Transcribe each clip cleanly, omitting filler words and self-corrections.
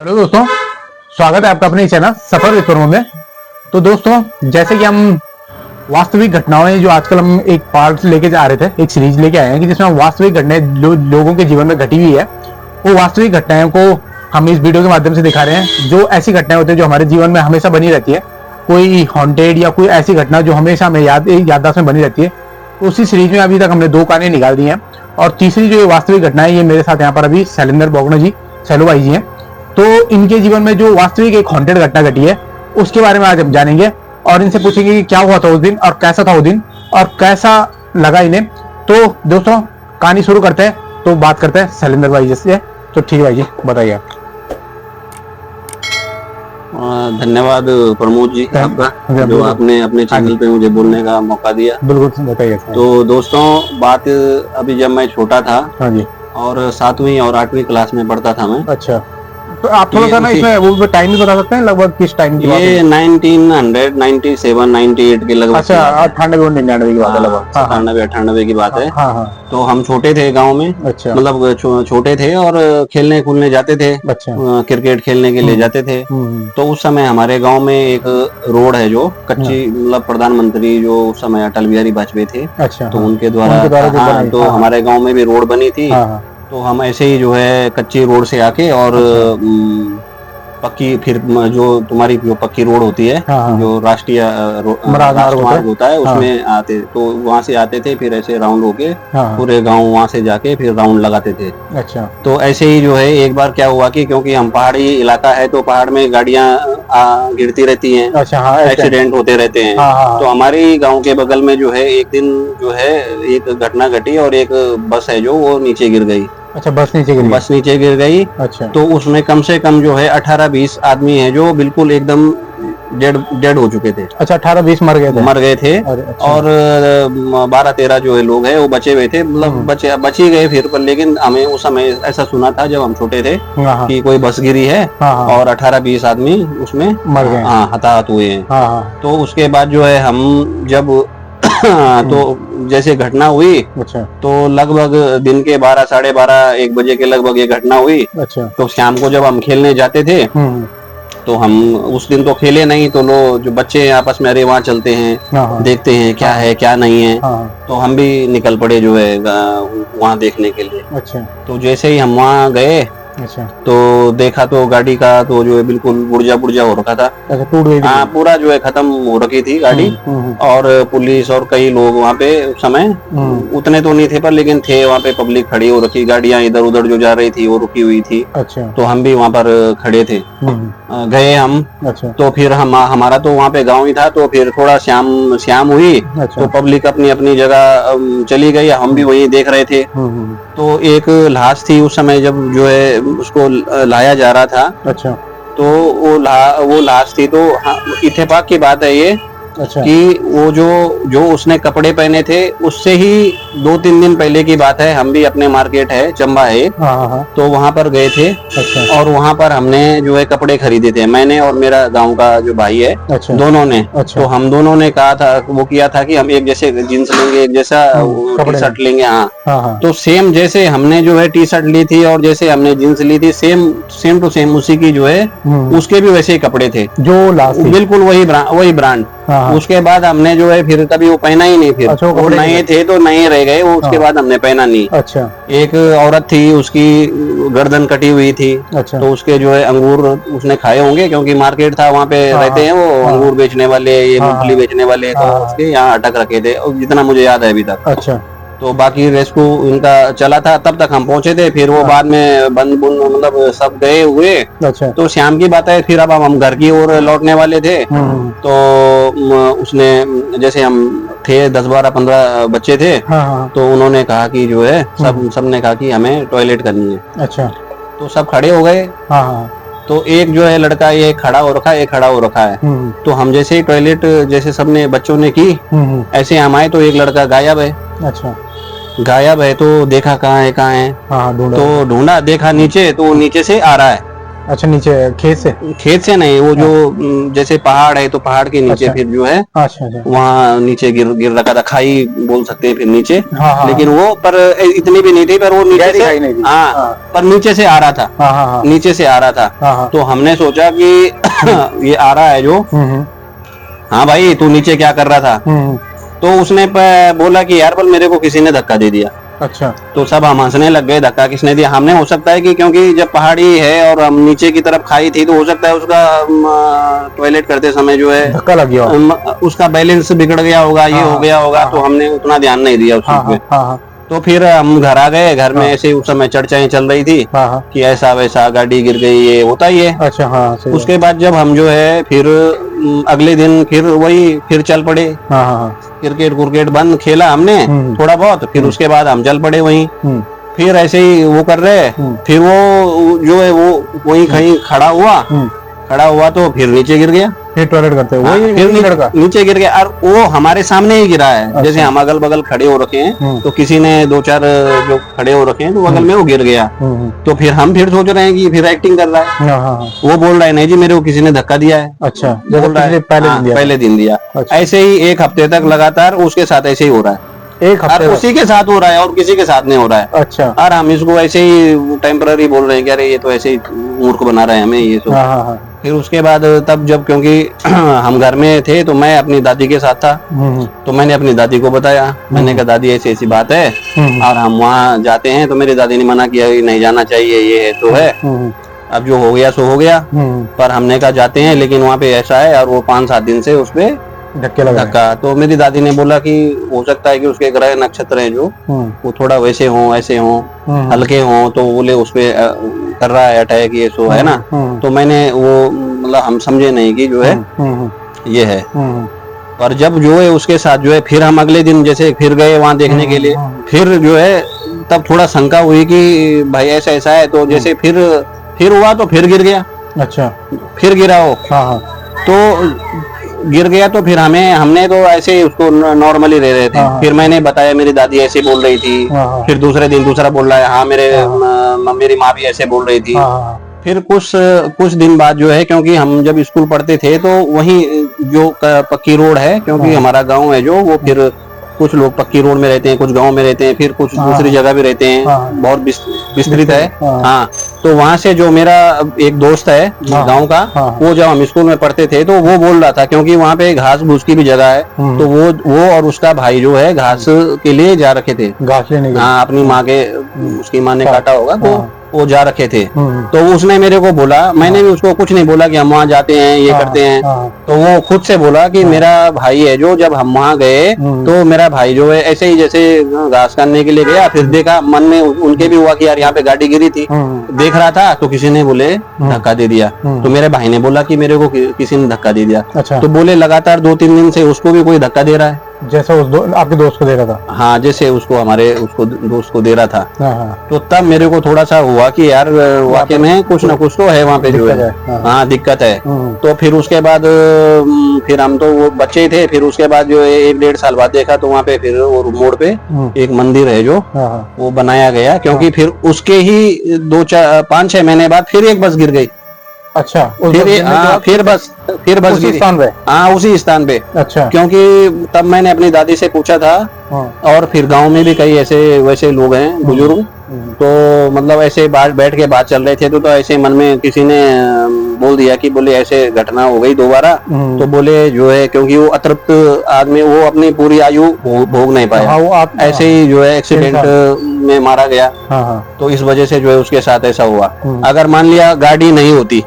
Hello दोस्तों, स्वागत है आपका अपने चैनल सफर विद प्रमोद में। तो दोस्तों, जैसे कि हम वास्तविक घटनाएं जो आजकल हम एक पार्ट लेके जा रहे थे, एक सीरीज लेके आए हैं कि जिसमें हम वास्तविक घटनाएं लोगों के जीवन में घटी हुई है, वो वास्तविक घटनाओं को हम इस वीडियो के माध्यम से दिखा रहे हैं। जो ऐसी घटनाएं होती है जो हमारे जीवन में हमेशा बनी रहती है, कोई हॉन्टेड या कोई ऐसी घटना जो हमेशा हमें याददाश्त में बनी रहती है। तो उसी सीरीज में अभी तक हमने 2 कहानियां निकाल दी हैं, और तीसरी जो वास्तविक घटना है, ये मेरे साथ यहाँ पर अभी शैलेंद्र बोगना जी, सैलू भाई जी हैं। तो इनके जीवन में जो वास्तविक एक हॉन्टेड घटना घटी है, उसके बारे में आज हम जानेंगे और इनसे पूछेंगे कि क्या हुआ था उस दिन और कैसा था उस दिन और कैसा लगा इन्हें। तो दोस्तों, कहानी शुरू करते हैं। तो बात करते हैं शैलेंद्र भाई जी से। तो ठीक है भाई जी, बताइए आप। धन्यवाद प्रमोद जी आपका, जो आपने अपने चैनल पे मुझे बोलने का मौका दिया। बिल्कुल, बताइए। तो दोस्तों, बात अभी जब मैं छोटा था, हाँ जी, और 7वीं और 8वीं क्लास में पढ़ता था मैं। अच्छा, तो आप थोड़ा सा ना इसमें वो टाइम भी बता सकते हैं, लगभग किस टाइम की बात है? ये 1997 98 के लगभग। अच्छा, 98 और 99 की बात है लगभग। 97 98 की बात है। हाँ हाँ। तो हम छोटे थे गांव में। अच्छा, मतलब छोटे थे और खेलने कूदने जाते थे। अच्छा, क्रिकेट खेलने के लिए जाते थे। तो उस समय हमारे गांव में एक रोड है जो कच्ची, मतलब प्रधानमंत्री जो उस समय अटल बिहारी वाजपेयी थे, अच्छा, तो उनके द्वारा तो हमारे गांव में भी रोड बनी थी। तो हम ऐसे ही जो है कच्ची रोड से आके और पक्की, फिर जो तुम्हारी जो पक्की रोड होती है, जो राष्ट्रीय मार्ग होता है, उसमें आते, तो वहां से आते थे, फिर ऐसे राउंड होके पूरे गांव वहां से जाके फिर राउंड लगाते थे। अच्छा, तो ऐसे ही जो है एक बार क्या हुआ कि क्योंकि हम पहाड़ी इलाका है, तो पहाड़ में गाड़ियां गिरती रहती हैं। अच्छा, एक्सीडेंट होते रहते हैं। तो हमारे गांव के बगल में जो है एक दिन जो है एक घटना घटी और एक बस है जो वो नीचे गिर गई। अच्छा, बस नीचे गिर गई। अच्छा, तो उसमें कम से कम जो है 18-20 आदमी है जो बिल्कुल एकदम डेड हो चुके थे। अच्छा, 18-20 मर गए थे। अच्छा। और 12-13 जो है लोग हैं वो बचे हुए थे, मतलब बच ही गए फिर पर। लेकिन हमें उस समय ऐसा सुना था जब हम छोटे थे कि कोई बस गिरी है और 18-20 आदमी उसमें मर गए, हताहत हुए हैं। तो उसके बाद जो है हम जब तो जैसे घटना हुई, अच्छा, तो लगभग दिन के 12 साढ़े 12 1 बजे के लगभग ये घटना हुई। अच्छा, तो शाम को जब हम खेलने जाते थे, तो हम उस दिन तो खेले नहीं, तो लोग जो बच्चे आपस में, अरे वहाँ चलते हैं, देखते हैं क्या है क्या नहीं है। तो हम भी निकल पड़े जो है वहाँ देखने के लिए। अच्छा, तो जैसे ही हम वहाँ गए, अच्छा, तो देखा तो गाड़ी का तो जो है बिल्कुल पुर्जा हो रखा था। अच्छा, टूट गई थी। हाँ, पूरा जो है खत्म हो रखी थी गाड़ी। और पुलिस और कई लोग वहाँ पे उस समय, उतने तो नहीं थे पर लेकिन थे वहाँ पे, पब्लिक खड़ी हो रखी, गाड़ियां इधर उधर जो जा रही थी वो रुकी हुई थी। अच्छा, तो हम भी वहाँ पर खड़े थे। गए हम। अच्छा, तो फिर हमारा तो वहाँ पे गाँव ही था, तो फिर थोड़ा शाम हुई। अच्छा, तो पब्लिक अपनी अपनी जगह चली गई, हम भी वही देख रहे थे। तो एक लाश थी उस समय जब जो है उसको लाया जा रहा था। अच्छा, तो वो लाश थी। तो इत्तेफाक की बात है ये, अच्छा, कि वो जो उसने कपड़े पहने थे उससे ही 2-3 दिन पहले की बात है, हम भी अपने मार्केट है चंबा है, तो वहां पर गए थे। अच्छा, और वहां पर हमने जो है कपड़े खरीदे थे, मैंने और मेरा गांव का जो भाई है। अच्छा, दोनों ने। अच्छा, तो हम दोनों ने कहा था, वो किया था कि हम एक जैसे जींस लेंगे, एक जैसा टी शर्ट लेंगे। हाँ, तो सेम जैसे हमने जो है टी शर्ट ली थी और जैसे हमने जींस ली थी, सेम टू सेम उसी की जो है उसके भी वैसे ही कपड़े थे, जो लास्ट बिल्कुल वही ब्रांड। उसके बाद हमने जो है फिर कभी वो पहना ही नहीं। फिर अच्छा, वो नए थे तो नए रह गए वो, उसके बाद हमने पहना नहीं। अच्छा, एक औरत थी, उसकी गर्दन कटी हुई थी। अच्छा, तो उसके जो है अंगूर उसने खाए होंगे, क्योंकि मार्केट था वहाँ पे रहते हैं वो अंगूर बेचने वाले, ये मूंगफली बेचने वाले, तो उसके यहाँ अटक रखे थे, जितना मुझे याद है अभी तक। अच्छा, तो बाकी रेस्क्यू इनका चला था, तब तक हम पहुंचे थे। फिर वो बाद में बंद मतलब सब गए हुए। अच्छा, तो शाम की बात है, फिर अब हम घर की ओर लौटने वाले थे। तो उसने, जैसे हम थे 10-12-15 बच्चे थे, तो उन्होंने कहा कि जो है सबने कहा कि हमें टॉयलेट करनी है। अच्छा, तो सब खड़े हो गए। तो एक जो है लड़का, ये खड़ा हो रखा है, एक खड़ा हो रखा है। तो हम जैसे ही टॉयलेट जैसे सबने बच्चों ने की, ऐसे हम आए तो एक लड़का गायब है। अच्छा, गायब है। तो देखा कहाँ है। तो ढूंढा, देखा नीचे, तो नीचे से आ रहा है। अच्छा, नीचे खेत से नहीं, वो जो जैसे पहाड़ है तो पहाड़ के नीचे अच्छा, फिर जो है अच्छा, अच्छा, वहाँ नीचे गिर रखा था, खाई बोल सकते हैं फिर नीचे। हाँ, हाँ, लेकिन वो पर इतनी भी नहीं थी, पर वो नीचे से, नहीं थी। हाँ, हाँ, पर नीचे से आ रहा था। हाँ, हाँ, हाँ, नीचे से आ रहा था। हाँ, हाँ, तो हमने सोचा कि ये आ रहा है जो, हाँ भाई तू नीचे क्या कर रहा था। तो उसने बोला कि यार बल मेरे को किसी ने धक्का दे दिया। अच्छा, तो सब हम हंसने लग गए, धक्का किसने दिया। हमने, हो सकता है कि क्योंकि जब पहाड़ी है और हम नीचे की तरफ खाई थी, तो हो सकता है उसका टॉयलेट करते समय जो है धक्का लग गया, उसका बैलेंस बिगड़ गया होगा, ये हो गया होगा। तो हमने उतना ध्यान नहीं दिया उस चीज पे। तो फिर हम घर आ गए। घर में ऐसे उस समय चर्चाएं चल रही थी कि ऐसा वैसा गाड़ी गिर गई, ये होता ही है। अच्छा, हाँ, उसके बाद जब हम जो है फिर अगले दिन फिर वही फिर चल पड़े। क्रिकेट बंद खेला हमने थोड़ा बहुत, फिर उसके बाद हम चल पड़े वहीं। फिर ऐसे ही वो कर रहे, फिर वो जो है वो वहीं कहीं खड़ा हुआ तो फिर नीचे गिर गया। फिर टॉयलेट करते हुए फिर नीचे गिर गया, और वो हमारे सामने ही गिरा है। अच्छा। जैसे हम अगल बगल खड़े हो रखे हैं, तो किसी ने 2-4 जो खड़े हो रखे हैं तो बगल में वो गिर गया। तो फिर हम फिर सोच रहे हैं कि फिर एक्टिंग कर रहा है। वो बोल रहा है नहीं जी मेरे को किसी ने धक्का दिया है। अच्छा, बोल रहा है पहले दिन दिया। ऐसे ही 1 हफ्ते तक लगातार उसके साथ ऐसे ही हो रहा है। 1 हफ्ते उसी के साथ हो रहा है और किसी के साथ नहीं हो रहा है। अच्छा, और हम इसको ऐसे ही टेम्पररी बोल रहे हैं कि अरे ये तो ऐसे ही मूर्ख बना रहे हैं हमें, ये तो। फिर उसके बाद तब जब, क्योंकि हम घर में थे तो मैं अपनी दादी के साथ था, तो मैंने अपनी दादी को बताया। मैंने कहा दादी ऐसी ऐसी बात है और हम वहाँ जाते हैं। तो मेरी दादी ने मना किया नहीं जाना चाहिए, ये है तो है, अब जो हो गया सो हो गया। पर हमने कहा जाते हैं, लेकिन वहाँ पे ऐसा है, और वो 5-7 दिन से उसपे धक्का। तो मेरी दादी ने बोला कि हो सकता है कि उसके ग्रह नक्षत्र हैं जो वो थोड़ा वैसे हों, ऐसे हों, हल्के हों, तो बोले उसपे कर रहा है अटैक, ये सो है ना। तो मैंने वो मतलब हम समझे नहीं कि जो है ये है। और जब जो है उसके साथ जो है फिर हम अगले दिन जैसे फिर गए वहां देखने के लिए, फिर जो है तब थोड़ा शंका हुई कि भाई ऐसा ऐसा है। तो जैसे फिर हुआ तो फिर गिर गया। अच्छा, फिर गिरा हो, तो गिर गया। तो फिर हमने तो ऐसे उसको नॉर्मली रह रहे थे। फिर मैंने बताया मेरी दादी ऐसे बोल रही थी। फिर दूसरे दिन दूसरा बोल रहा है, हाँ मेरी माँ भी ऐसे बोल रही थी। फिर कुछ दिन बाद जो है, क्योंकि हम जब स्कूल पढ़ते थे तो वहीं जो पक्की रोड है, क्योंकि हमारा गांव है जो, वो फिर कुछ लोग पक्की रोड में रहते हैं, कुछ गांव में रहते हैं, फिर कुछ दूसरी जगह भी रहते हैं। बहुत विस्तृत है। हाँ, तो वहां से जो मेरा एक दोस्त है गांव का, वो जब हम स्कूल में पढ़ते थे तो वो बोल रहा था, क्योंकि वहाँ पे घास भूस की भी जगह है, तो वो और उसका भाई जो है घास के लिए जा रखे थे, घास लेने। हाँ, अपनी माँ के, उसकी माँ ने काटा होगा तो वो जा रखे थे। तो उसने मेरे को बोला, मैंने भी उसको कुछ नहीं बोला कि हम वहाँ जाते हैं, ये करते हैं। तो वो खुद से बोला कि मेरा भाई है जो, जब हम वहाँ गए तो मेरा भाई जो है ऐसे ही जैसे घास काटने के लिए गया, फिर देखा, मन में उनके भी हुआ कि यार यहाँ पे गाड़ी गिरी थी, देख रहा था तो किसी ने बोले धक्का दे दिया। तो मेरे भाई ने बोला कि मेरे को किसी ने धक्का दे दिया। अच्छा। तो बोले लगातार 2-3 दिन से उसको भी कोई धक्का दे रहा है, जैसा आपके दोस्त को दे रहा था। हाँ, जैसे उसको दोस्त को दे रहा था। तो तब मेरे को थोड़ा सा हुआ कि यार वाकई में कुछ ना कुछ तो है वहाँ पे जो है। हाँ, दिक्कत है। तो फिर उसके बाद फिर हम तो वो बच्चे थे, फिर उसके बाद जो है 1-1.5 साल बाद देखा तो वहाँ पे फिर वो मोड़ पे एक मंदिर है जो वो बनाया गया, क्योंकि फिर उसके ही 5-6 महीने बाद फिर एक बस गिर गई। अच्छा, फिर बस उसी स्थान पे। हाँ, उसी स्थान पे। अच्छा, क्योंकि तब मैंने अपनी दादी से पूछा था, और फिर गांव में भी कई ऐसे वैसे लोग हैं बुजुर्ग, तो मतलब ऐसे बैठ के बात चल रहे थे, तो ऐसे मन में किसी ने बोल दिया कि बोले ऐसे घटना हो गई दोबारा। तो बोले जो है, क्योंकि वो अतृप्त आदमी, वो अपनी पूरी आयु भोग नहीं पाया, ऐसे ही जो है एक्सीडेंट में मारा गया। तो इस वजह से जो है उसके साथ ऐसा हुआ। अगर मान लिया गाड़ी नहीं होती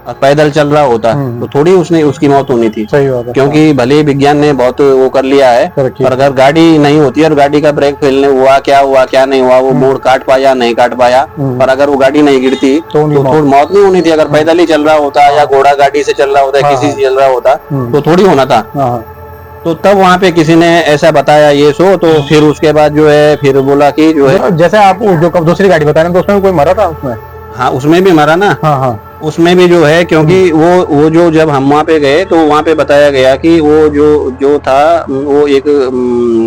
और पैदल चल रहा होता तो थोड़ी उसकी मौत होनी थी। सही बात है। क्योंकि भले विज्ञान ने बहुत वो कर लिया है, पर अगर गाड़ी नहीं होती और गाड़ी का ब्रेक फेलने हुआ क्या नहीं हुआ, वो मोड़ काट पाया नहीं काट पाया, पर अगर वो गाड़ी नहीं गिरती तो थोड़ी मौत नहीं होनी थी। अगर पैदल ही चल रहा होता या घोड़ा गाड़ी से चल रहा होता, किसी से चल रहा होता तो थोड़ी होना था। तो तब वहाँ पे किसी ने ऐसा बताया ये सो, तो फिर उसके बाद जो है फिर बोला कि जो है, जैसे आप जो दूसरी गाड़ी बता रहे हैं, तो उसमें कोई मरा था उसमें? हाँ, उसमें भी मरा ना। हाँ, उसमें भी जो है, क्योंकि वो जो जब हम वहाँ पे गए तो वहाँ पे बताया गया कि वो जो था वो एक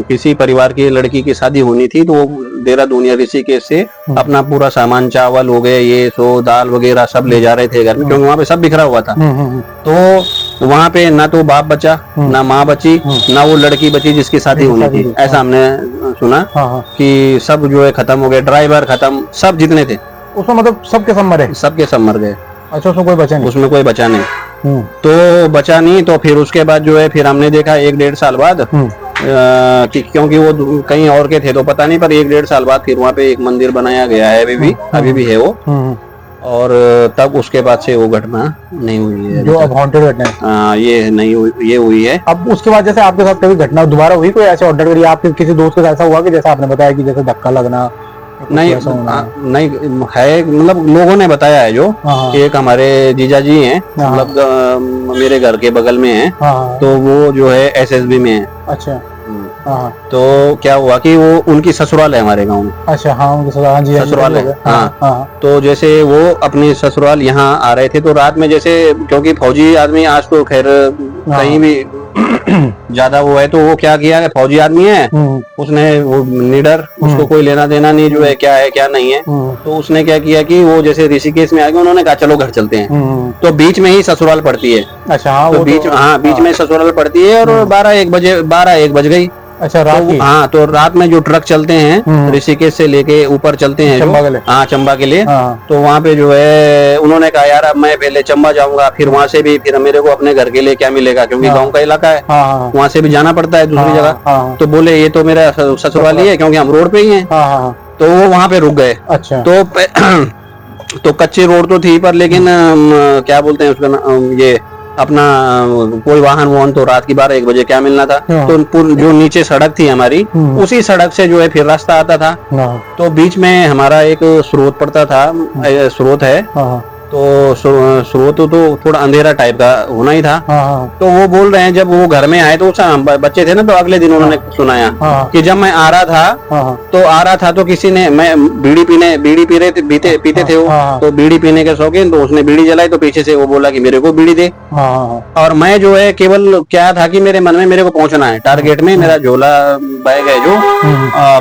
किसी परिवार की लड़की की शादी होनी थी, तो वो देहरादून या ऋषिकेश से अपना पूरा सामान, चावल हो गए, ये सो दाल वगैरह सब ले जा रहे थे घर में, क्योंकि वहाँ पे सब बिखरा हुआ था। तो वहाँ पे ना तो बाप बचा, ना माँ बची, ना वो लड़की बची जिसकी शादी होनी थी, ऐसा हमने सुना कि सब जो है खत्म हो गए, ड्राइवर खत्म, सब जितने थे उसमें, मतलब सबके सब मरे, सबके सब मर गए। अच्छा, उसमें कोई बचा नहीं? उसमें कोई बचा नहीं। तो बचा नहीं, तो फिर उसके बाद जो है फिर हमने देखा 1-1.5 साल बाद क्योंकि वो कहीं और के थे तो पता नहीं, पर 1-1.5 साल बाद फिर वहाँ पे एक मंदिर बनाया गया है, अभी भी है वो। और तब उसके बाद से वो घटना नहीं हुई है, जो अब हॉन्टेड घटना है। ये नहीं हुई, ये हुई है। अब उसके बाद जैसे आपके साथ कभी घटना दोबारा हुई कोई ऐसे हॉन्टेड करी आपके किसी दोस्त के साथ ऐसा हुआ कि जैसे आपने बताया कि जैसे धक्का लगना? नहीं नहीं है, मतलब लोगों ने बताया है, जो एक हमारे जीजा जी हैं, मतलब मेरे घर के बगल में हैं, तो वो जो है एसएसबी में है। अच्छा। तो क्या हुआ कि वो उनकी ससुराल है हमारे गांव में। अच्छा, हाँ, उनकी ससुराल है। हाँ। तो जैसे वो अपनी ससुराल यहाँ आ रहे थे, तो रात में जैसे, क्योंकि फौजी आदमी आज तो खैर कहीं भी ज्यादा वो है, तो वो क्या किया, फौजी आदमी है, उसने वो निडर, उसको कोई लेना देना नहीं जो है क्या है क्या नहीं है, तो उसने क्या किया कि वो जैसे ऋषिकेश में आ गए, उन्होंने कहा चलो घर चलते हैं। तो बीच में ही ससुराल पड़ती है। अच्छा, तो बीच में ससुराल पड़ती है, और 12-1 बज गई। अच्छा, रात की? हाँ, तो रात में जो ट्रक चलते हैं ऋषिकेश से लेके ऊपर चलते हैं, चंबा के लिए, तो वहाँ पे जो है उन्होंने कहा यार अब मैं पहले चंबा जाऊंगा, फिर वहाँ से भी फिर मेरे को अपने घर के लिए क्या मिलेगा, क्योंकि गांव का इलाका है, वहाँ से भी जाना पड़ता है दूसरी जगह। तो बोले ये तो मेरा ससुराल ही है, क्योंकि हम रोड पे ही हैं। तो वो वहाँ पे रुक गए। अच्छा। तो कच्ची रोड तो थी, पर लेकिन क्या बोलते हैं उसका, ये अपना कोई वाहन तो रात की 12-1 बजे क्या मिलना था। तो जो नीचे सड़क थी हमारी, उसी सड़क से जो है फिर रास्ता आता था। तो बीच में हमारा एक स्रोत पड़ता था, स्रोत है, तो स्रोत तो थोड़ा अंधेरा टाइप का होना ही था। तो वो बोल रहे हैं, जब वो घर में आए तो बच्चे थे ना, तो अगले दिन उन्होंने सुनाया कि जब मैं आ रहा था तो किसी ने, मैं बीड़ी पीते थे वो, तो बीड़ी पीने के शौकीन, तो उसने बीड़ी जलाई, तो पीछे से वो बोला कि मेरे को बीड़ी दे। और मैं जो है केवल क्या था कि मेरे मन में मेरे को पहुंचना है टारगेट में, मेरा झोला बैग है जो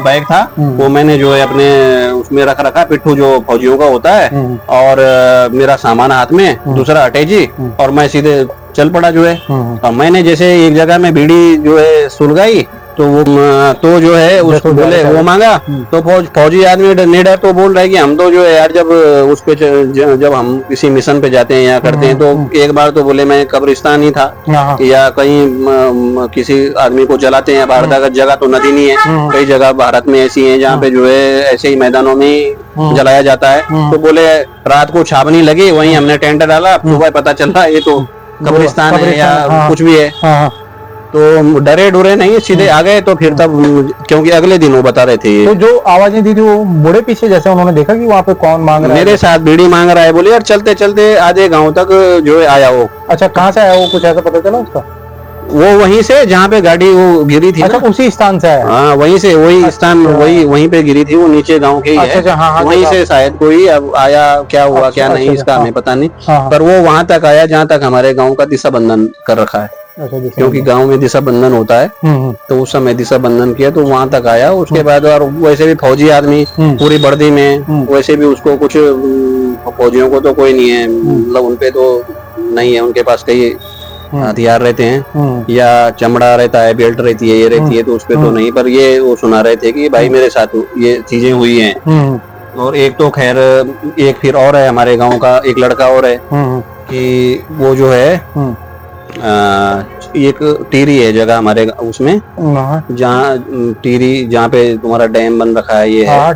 बैग था, वो मैंने जो है अपने उसमें रख रखा, पिट्ठू जो फौजियों का होता है, और मेरा सामान हाथ में, दूसरा अटैची, और मैं सीधे चल पड़ा जो है। और मैंने जैसे एक जगह में बीड़ी जो है सुलगाई, तो वो तो जो है उसको बोले वो मांगा, तो फौजी आदमी निडर तो बोल रहा है कि हम तो जो है यार जब उस पे जब हम किसी मिशन पे जाते हैं या करते हैं, तो एक बार तो बोले मैं कब्रिस्तान ही था, या कहीं किसी आदमी को जलाते हैं, भारत का जगह तो नदी नहीं है, कई जगह भारत में ऐसी है जहाँ पे जो है ऐसे ही मैदानों में जलाया जाता है। तो बोले रात को छावनी लगी, वहीं हमने टेंट डाला, सुबह पता चला ये तो कब्रिस्तान है या कुछ भी है। तो डरे डुरे नहीं, सीधे आ गए। तो फिर तब, क्योंकि अगले दिन वो बता रहे थे, तो जो आवाजें दी थी वो मुड़े पीछे, जैसे उन्होंने देखा कि वहाँ पे कौन मांग रहा है, मेरे साथ बीड़ी मांग रहा है, बोले यार चलते चलते आधे गांव तक जो है आया वो। अच्छा, कहाँ से आया वो, कुछ ऐसा पता चला उसका? वो वहीं से जहाँ पे गाड़ी वो गिरी थी। अच्छा, उसी स्थान से आया? हाँ, वहीं से, वही स्थान, वहीं पे गिरी थी वो, नीचे गांव के ही है। वहीं से शायद कोई अब आया, क्या हुआ क्या नहीं इसका हमें पता नहीं, पर वो वहां तक आया जहाँ तक हमारे गाँव का दिशा बंधन कर रखा है, क्योंकि गांव में दिशा बंधन होता है। तो उस समय दिशा बंधन किया, तो वहां तक आया। उसके बाद और वैसे भी फौजी आदमी पूरी वर्दी में, वैसे भी उसको कुछ, फौजियों को तो कोई नहीं है, मतलब उनपे तो नहीं है, उनके पास कई हथियार रहते हैं, या चमड़ा रहता है, बेल्ट रहती है, ये रहती है, तो उसपे तो नहीं। पर ये वो सुना रहे थे कि भाई मेरे साथ ये चीजें हुई हैं। और एक तो खैर, एक फिर और है हमारे गाँव का एक लड़का और है, कि वो जो है एक टीरी है जगह हमारे उसमें, जहाँ टीरी, जहाँ पे तुम्हारा डैम बन रखा है, ये है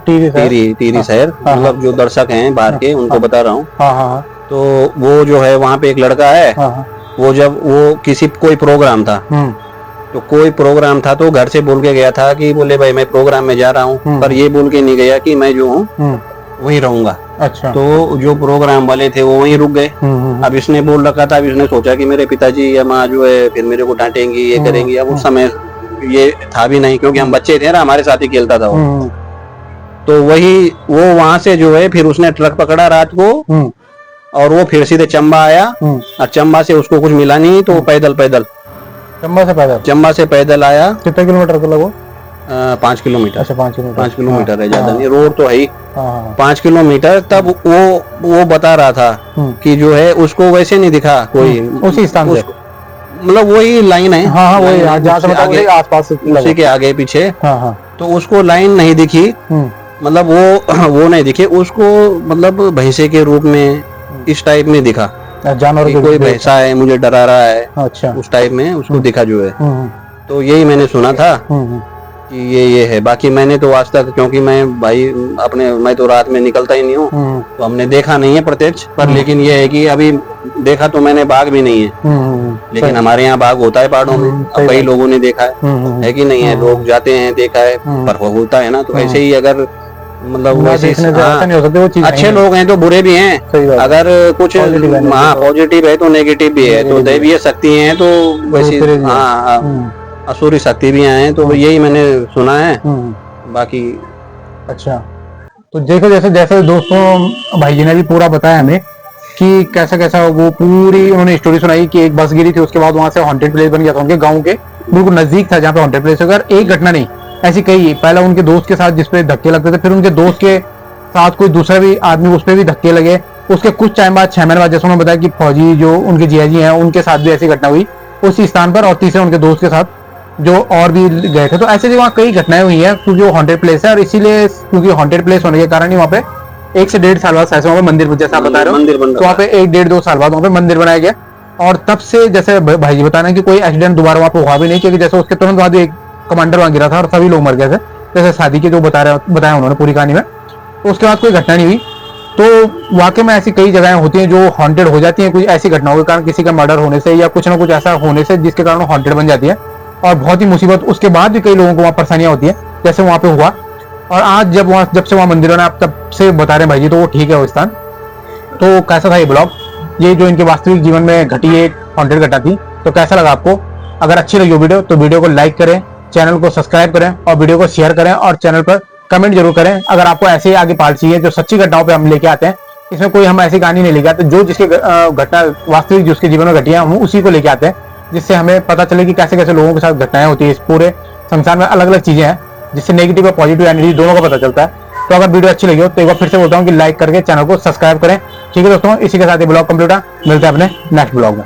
टीरी शहर, मतलब जो दर्शक हैं बाहर के उनको बता रहा हूँ। तो वो जो है वहाँ पे एक लड़का है, वो जब वो कोई प्रोग्राम था, तो कोई प्रोग्राम था, तो घर से बोल के गया था कि बोले भाई मैं प्रोग्राम में जा रहा हूँ, पर ये बोल के नहीं गया कि मैं जो हूँ वहीं रहूंगा। अच्छा। तो जो प्रोग्राम वाले थे वो वहीं रुक गए। अब इसने बोल रखा था, अब इसने सोचा कि मेरे पिताजी या माँ जो है फिर मेरे को डांटेंगी, ये करेंगी। अब उस समय ये था भी नहीं, क्योंकि हम बच्चे थे ना, हमारे साथ ही खेलता था वो। तो वो वहां से जो है फिर उसने ट्रक पकड़ा रात को, और वो फिर सीधे चंबा आया, और चंबा से उसको कुछ मिला नहीं, तो पैदल चंबा से पैदल आया। कितने किलोमीटर का लगभग? 5 किलोमीटर। अच्छा 5 किलोमीटर है, ज्यादा हाँ। नहीं, रोड तो है ही हाँ 5 किलोमीटर। तब वो बता रहा था कि जो है उसको वैसे नहीं दिखा कोई उसी स्थान से, मतलब वही लाइन है। हाँ हाँ वही लाइन है, जहाँ से उससे मतलब आगे, आसपास उसी के आगे पीछे। हाँ हाँ तो उसको लाइन नहीं दिखी, मतलब वो नहीं दिखे उसको, मतलब भैंसे के रूप में इस टाइप में दिखा, जानवर कि कोई भैंसा है मुझे डरा रहा है, अच्छा उस टाइप में उसको दिखा जो है। तो यही मैंने सुना था कि ये है। बाकी मैंने तो आज तक, क्योंकि मैं भाई अपने, मैं तो रात में निकलता ही नहीं हूँ, तो हमने देखा नहीं है प्रत्यक्ष, पर लेकिन ये है कि अभी देखा तो मैंने बाघ भी नहीं है, लेकिन हमारे यहाँ बाघ होता है पहाड़ों में, अब कई लोगों ने देखा है कि नहीं है, लोग जाते हैं देखा है, पर वो होता है ना। तो ऐसे ही अगर मतलब वैसे, हाँ, नहीं हो सकते वो चीज, अच्छे लोग हैं तो बुरे भी हैं, अगर कुछ हाँ पॉजिटिव है तो नेगेटिव भी है, तो दैवीय शक्ति है तो वैसी, हाँ असुरी शक्ति भी हैं, तो यही मैंने सुना है। बाकी अच्छा, तो देखो जैसे जैसे दोस्तों भाई जी ने भी पूरा बताया हमें कि कैसा कैसा वो पूरी उन्होंने स्टोरी सुनाई कि एक बस गिरी थी, उसके बाद वहां से हॉन्टेड प्लेस बन गया था उनके गांव के बिल्कुल नजदीक था जहाँ पे हॉन्टेड प्लेस। अगर एक घटना नहीं, ऐसी कई, पहला उनके दोस्त के साथ जिसपे धक्के लगते थे, फिर उनके दोस्त के साथ कोई दूसरा भी आदमी, उस पर भी धक्के लगे, उसके कुछ टाइम बाद 6 महीने बाद जैसे उन्होंने बताया कि फौजी जो उनके जिया जी हैं उनके साथ भी ऐसी घटना हुई उसी स्थान पर, और तीसरे उनके दोस्त के साथ जो और भी गए थे। तो ऐसे वहाँ कई घटनाएं हुई हैं क्योंकि वो हॉन्टेड प्लेस है, और इसीलिए क्योंकि हॉन्टेड प्लेस होने के कारण ही वहाँ पे 1 से 1.5 साल बाद ऐसे वहाँ पे मंदिर, जैसा आप बता रहे हो, मंदिर बन तो रहा वहाँ पे 1-1.5-2 साल बाद वहाँ पे मंदिर बनाया गया। और तब से जैसे भाई जी बताना कि कोई एक्सीडेंट दोबारा वहाँ पे हुआ भी नहीं, क्योंकि जैसे उसके तुरंत बाद एक कमांडर वहाँ गिरा था और सभी लोग मर गए थे, जैसे शादी के जो बताया उन्होंने पूरी कहानी में। तो उसके बाद कोई घटना नहीं हुई। तो वाकई में ऐसी कई जगहें होती हैं जो हॉन्टेड हो जाती हैं कुछ ऐसी घटनाओं के कारण, किसी का मर्डर होने से या कुछ ना कुछ ऐसा होने से जिसके कारण हॉन्टेड बन जाती है, और बहुत ही मुसीबत उसके बाद भी कई लोगों को वहाँ परेशानियां होती है, जैसे वहाँ पे हुआ। और आज जब से वहाँ मंदिर बना, आप तब से बता रहे हैं भाई जी, तो वो ठीक है वो स्थान। तो कैसा था ये ब्लॉग, ये जो इनके वास्तविक जीवन में घटी एक हॉन्टेड घटना थी, तो कैसा लगा आपको? अगर अच्छी लगी वीडियो तो वीडियो को लाइक करें, चैनल को सब्सक्राइब करें और वीडियो को शेयर करें, और चैनल पर कमेंट जरूर करें। अगर आपको ऐसे ही आगे पार्ट चाहिए जो सच्ची घटनाओं पे हम लेके आते हैं, इसमें कोई हम ऐसी कहानी नहीं लेके आते, जो जिसके घटना वास्तविक जिसके जीवन में घटी है हम उसी को लेके आते हैं, जिससे हमें पता चले कि कैसे कैसे लोगों के साथ घटनाएं होती है। इस पूरे संसार में अलग अलग चीजें हैं, जिससे नेगेटिव और पॉजिटिव एनर्जी दोनों का पता चलता है। तो अगर वीडियो अच्छी लगी हो तो एक बार फिर से बोलता हूँ कि लाइक करके चैनल को सब्सक्राइब करें। ठीक है दोस्तों, इसी के साथ ये ब्लॉग कंप्लीट है, मिलते हैं अपने नेक्स्ट ब्लॉग में।